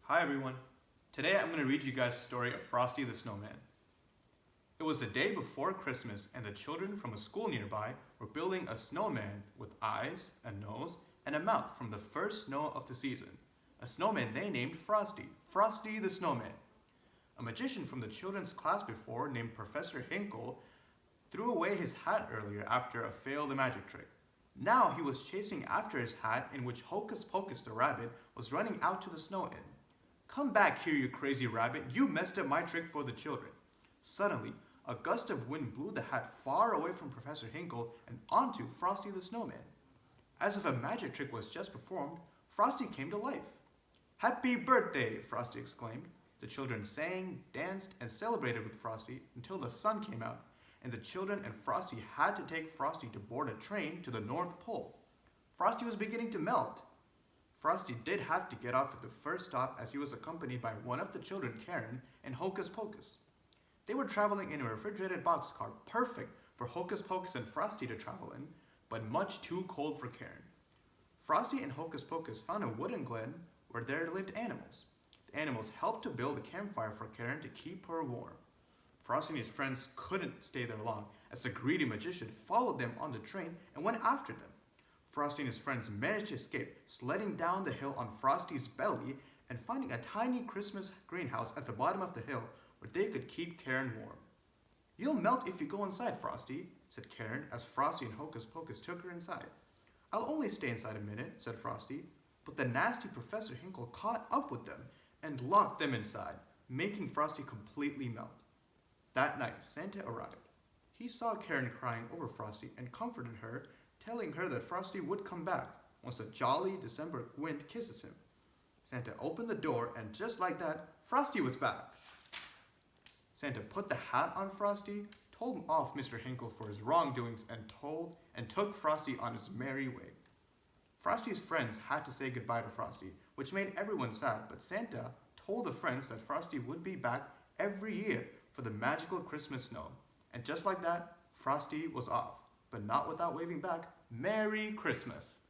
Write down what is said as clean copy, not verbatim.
Hi everyone. Today I'm going to read you guys the story of Frosty the Snowman. It was the day before Christmas and the children from a school nearby were building a snowman with eyes, a nose, and a mouth from the first snow of the season. A snowman they named Frosty, Frosty the Snowman. A magician from the children's class before named Professor Hinkle threw away his hat earlier after a failed magic trick. Now he was chasing after his hat in which Hocus Pocus the rabbit was running out to the snow in. "Come back here, you crazy rabbit, you messed up my trick for the children." Suddenly, a gust of wind blew the hat far away from Professor Hinkle and onto Frosty the Snowman. As if a magic trick was just performed, Frosty came to life. "Happy birthday!" Frosty exclaimed. The children sang, danced, and celebrated with Frosty until the sun came out, and the children and Frosty had to take Frosty to board a train to the North Pole. Frosty was beginning to melt. Frosty did have to get off at the first stop as he was accompanied by one of the children, Karen, and Hocus Pocus. They were traveling in a refrigerated boxcar, perfect for Hocus Pocus and Frosty to travel in, but much too cold for Karen. Frosty and Hocus Pocus found a wooden glen where there lived animals. The animals helped to build a campfire for Karen to keep her warm. Frosty and his friends couldn't stay there long, as the greedy magician followed them on the train and went after them. Frosty and his friends managed to escape, sledding down the hill on Frosty's belly and finding a tiny Christmas greenhouse at the bottom of the hill where they could keep Karen warm. "You'll melt if you go inside, Frosty," said Karen as Frosty and Hocus Pocus took her inside. "I'll only stay inside a minute," said Frosty, but the nasty Professor Hinkle caught up with them and locked them inside, making Frosty completely melt. That night, Santa arrived. He saw Karen crying over Frosty and comforted her, telling her that Frosty would come back once the jolly December wind kisses him. Santa opened the door, and just like that, Frosty was back. Santa put the hat on Frosty, told off Mr. Hinkle for his wrongdoings, and took Frosty on his merry way. Frosty's friends had to say goodbye to Frosty, which made everyone sad, but Santa told the friends that Frosty would be back every year for the magical Christmas snow. And just like that, Frosty was off, but not without waving back, "Merry Christmas!"